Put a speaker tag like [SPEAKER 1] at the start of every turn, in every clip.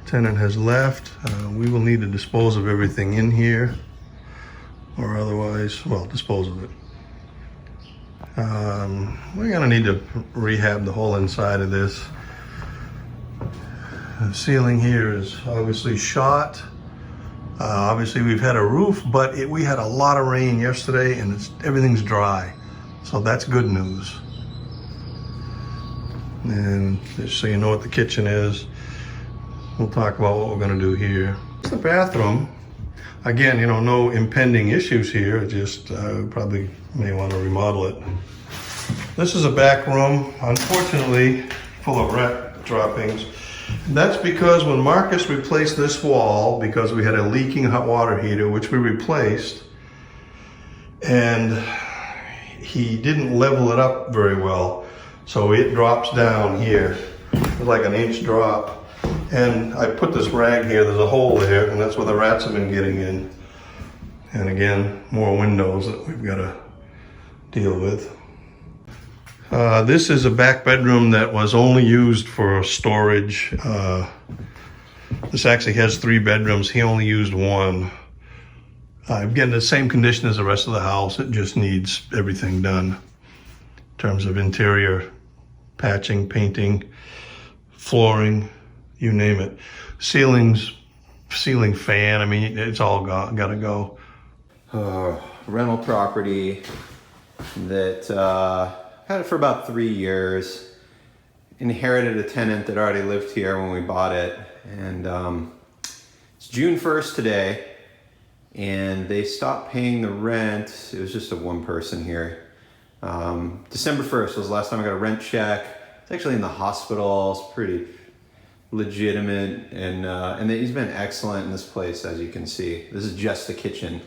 [SPEAKER 1] Tenant has left. We will need to dispose of everything in here, or otherwise, well, dispose of it. We're gonna need to rehab the whole inside of this. The ceiling here is obviously shot. Obviously we've had a roof, but we had a lot of rain yesterday and everything's dry. So that's good news. And just so you know what the kitchen is, we'll talk about what we're gonna do here. It's the bathroom. Again, no impending issues here, just probably may want to remodel it. This is a back room, unfortunately, full of rat droppings. That's because when Marcus replaced this wall, because we had a leaking hot water heater, which we replaced, and he didn't level it up very well. So it drops down here, it's like an inch drop. And I put this rag here, there's a hole there, and that's where the rats have been getting in. And again, more windows that we've got to deal with. This is a back bedroom that was only used for storage. This actually has 3 bedrooms. He only used 1. Again, the same condition as the rest of the house. It just needs everything done in terms of interior, patching, painting, flooring, you name it. Ceiling fan, I mean, it's all gotta go.
[SPEAKER 2] Rental property that had it for about 3 years. Inherited a tenant that already lived here when we bought it. And it's June 1st today, and they stopped paying the rent. It was just a one person here. December 1st was the last time I got a rent check. It's actually in the hospital. It's pretty legitimate, and he's been excellent in this place, as you can see. This is just the kitchen.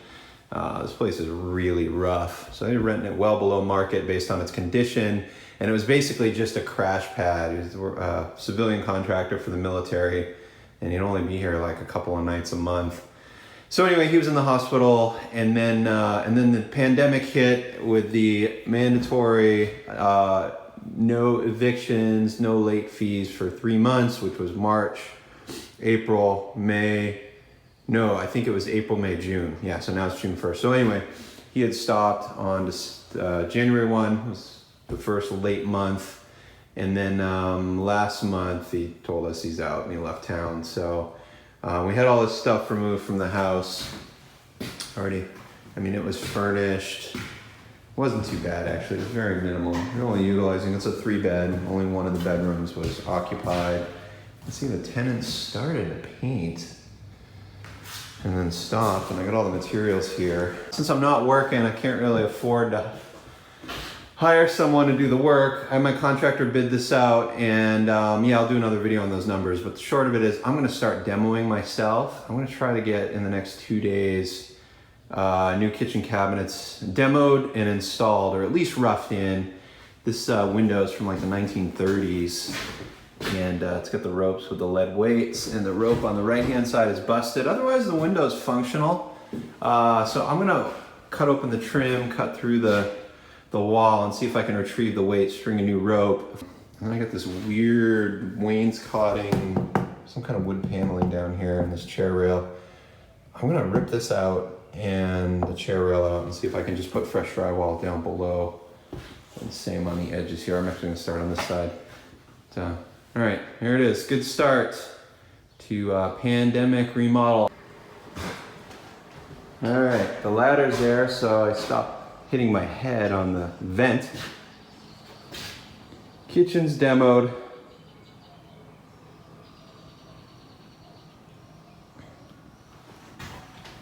[SPEAKER 2] This place is really rough. So they're renting it well below market based on its condition. And it was basically just a crash pad. He was a civilian contractor for the military, and he'd only be here like a couple of nights a month. So anyway, he was in the hospital, and then the pandemic hit with the mandatory no evictions, no late fees for 3 months, which was March, April, May. No, I think it was April, May, June. Yeah, so now it's June 1st. So anyway, he had stopped on January 1, was the first late month. And then last month he told us he's out and he left town. So we had all this stuff removed from the house already. I mean, it was furnished. Wasn't too bad, actually. It was very minimal. We're only utilizing, it's a 3-bed. Only one of the bedrooms was occupied. You see the tenants started to paint and then stopped, and I got all the materials here. Since I'm not working, I can't really afford to hire someone to do the work. I had my contractor bid this out, and yeah, I'll do another video on those numbers, but the short of it is I'm gonna start demoing myself. I'm gonna try to get, in the next 2 days, new kitchen cabinets demoed and installed, or at least roughed in. This window is from like the 1930s. And it's got the ropes with the lead weights, and the rope on the right hand side is busted. Otherwise the window is functional. So I'm gonna cut open the trim, cut through the wall, and see if I can retrieve the weight, string a new rope. And I got this weird wainscoting, some kind of wood paneling down here in this chair rail. I'm gonna rip this out and the chair rail out and see if I can just put fresh drywall down below. And same on the edges here. I'm actually gonna start on this side. So, all right, here it is. Good start to pandemic remodel. All right, the ladder's there, so I stopped hitting my head on the vent. Kitchen's demoed.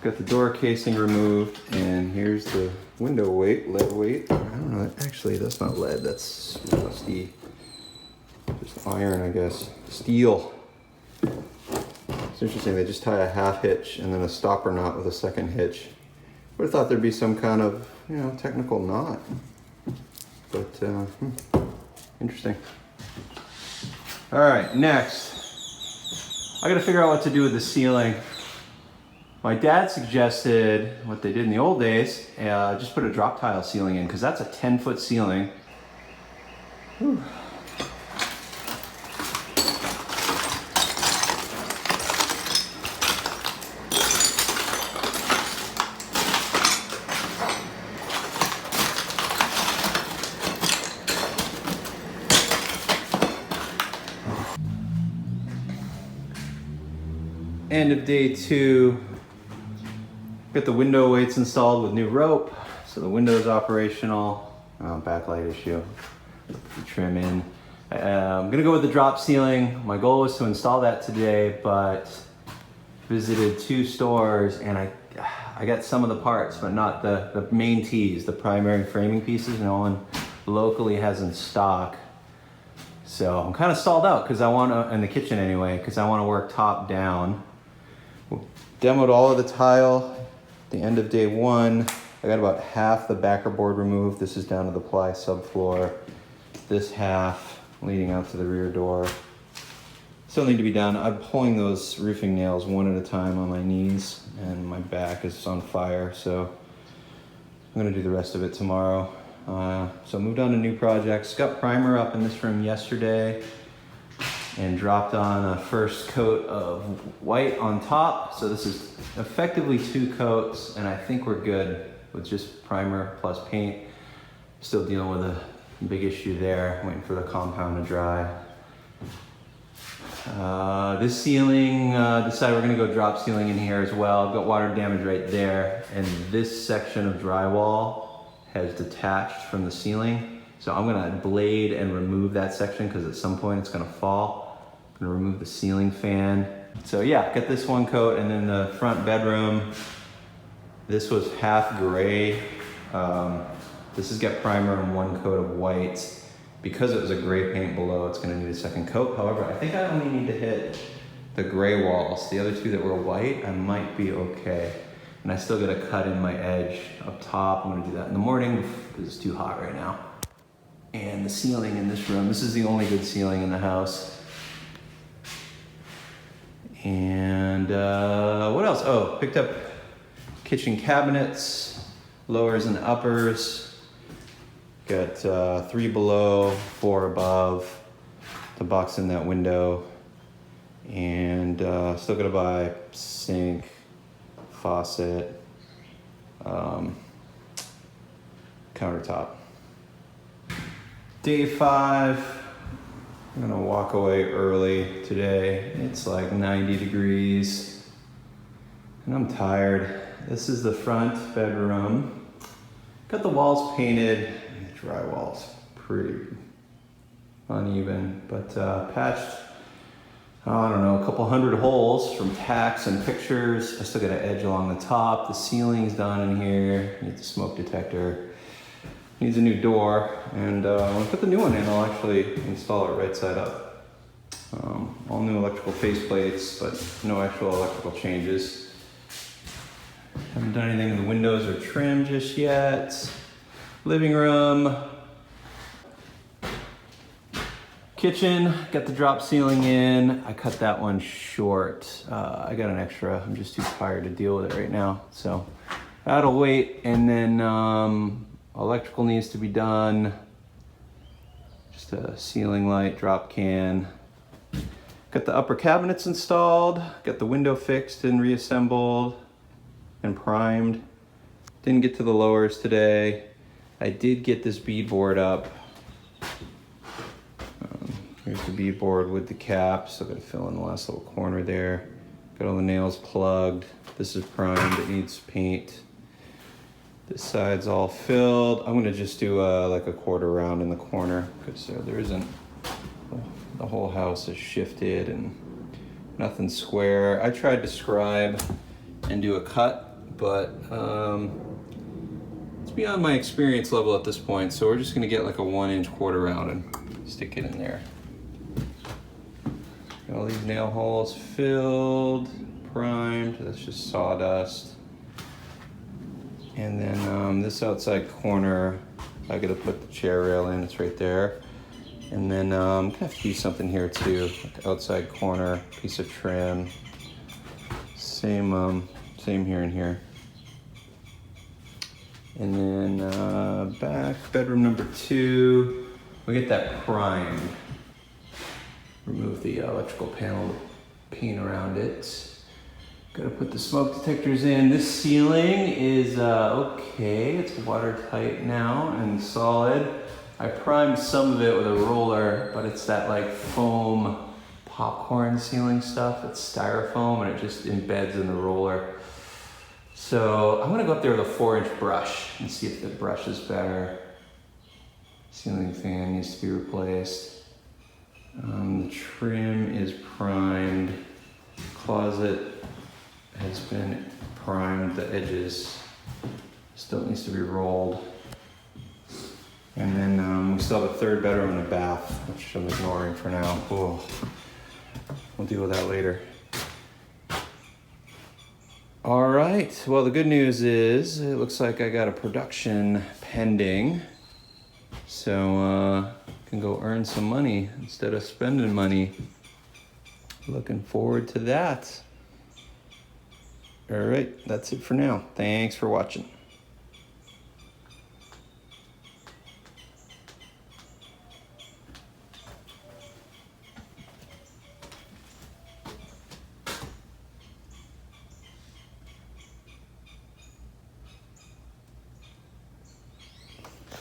[SPEAKER 2] Got the door casing removed, and here's the window weight, lead weight. I don't know, actually that's not lead, that's rusty. Just iron, I guess. Steel. It's interesting, they just tie a half hitch and then a stopper knot with a second hitch. Would have thought there'd be some kind of, technical knot. But, interesting. All right, next. I gotta figure out what to do with the ceiling. My dad suggested what they did in the old days, just put a drop tile ceiling in, because that's a 10-foot ceiling. Whew. End of day 2. Got the window weights installed with new rope, so the window is operational. Backlight issue. Put the trim in. I'm gonna go with the drop ceiling. My goal was to install that today, but visited 2 stores and I got some of the parts, but not the main tees, the primary framing pieces. No one locally has in stock. So I'm kind of stalled out because I want to, in the kitchen anyway, because I want to work top down. Demoed all of the tile at the end of day 1. I got about half the backer board removed. This is down to the ply subfloor. This half leading out to the rear door. Still need to be done. I'm pulling those roofing nails one at a time on my knees and my back is on fire. So I'm gonna do the rest of it tomorrow. So moved on to new projects. Got primer up in this room yesterday and dropped on a first coat of white on top. So this is effectively 2 coats and I think we're good with just primer plus paint. Still dealing with a big issue there, waiting for the compound to dry. This ceiling, decided we're gonna go drop ceiling in here as well. I've got water damage right there and this section of drywall has detached from the ceiling. So I'm gonna blade and remove that section because at some point it's gonna fall. I'm gonna remove the ceiling fan. So yeah, got this 1 coat and then the front bedroom. This was half gray. This has got primer and 1 coat of white. Because it was a gray paint below, it's gonna need a 2nd coat. However, I think I only need to hit the gray walls. The other 2 that were white, I might be okay. And I still gotta cut in my edge up top. I'm gonna do that in the morning because it's too hot right now. And the ceiling in this room, this is the only good ceiling in the house. And what else? Oh, picked up kitchen cabinets, lowers and uppers. Got 3 below, 4 above to box in that window. And still gotta buy sink, faucet, countertop. Day 5, I'm gonna walk away early today. It's like 90 degrees and I'm tired. This is the front bedroom. Got the walls painted. The drywall's pretty uneven, but patched, I don't know, a couple hundred holes from tacks and pictures. I still got an edge along the top. The ceiling's done in here. Needs a smoke detector. Needs a new door. And when I put the new one in, I'll actually install it right side up. All new electrical faceplates, but no actual electrical changes. Haven't done anything in the windows or trim just yet. Living room. Kitchen, got the drop ceiling in. I cut that one short. I got an extra. I'm just too tired to deal with it right now. So that'll wait. And then electrical needs to be done. Just a ceiling light, drop can. Got the upper cabinets installed. Got the window fixed and reassembled and primed. Didn't get to the lowers today. I did get this beadboard up. Here's the beadboard with the cap. So I'm gonna fill in the last little corner there. Got all the nails plugged. This is primed, it needs paint. This side's all filled. I'm gonna just do like a quarter round in the corner because there isn't, the whole house is shifted and nothing square. I tried to scribe and do a cut, but it's beyond my experience level at this point. So we're just gonna get like a 1-inch quarter round and stick it in there. Got all these nail holes filled, primed. That's just sawdust. And then this outside corner, I gotta put the chair rail in, it's right there. And then I'm gonna have to do something here too, like outside corner, piece of trim. Same here and here. And then back, bedroom number 2, we get that primed. Remove the electrical panel, paint around it. Gotta put the smoke detectors in. This ceiling is okay, it's watertight now and solid. I primed some of it with a roller, but it's that like foam popcorn ceiling stuff. It's styrofoam and it just embeds in the roller. So I'm gonna go up there with a 4-inch brush and see if the brush is better. Ceiling fan needs to be replaced. The trim is primed. Closet has been primed. The edges still needs to be rolled. And then we still have a 3rd bedroom and a bath, which I'm ignoring for now. Oh, we'll deal with that later. All right, well, the good news is it looks like I got a production pending. So can go earn some money instead of spending money. Looking forward to that. All right, that's it for now. Thanks for watching.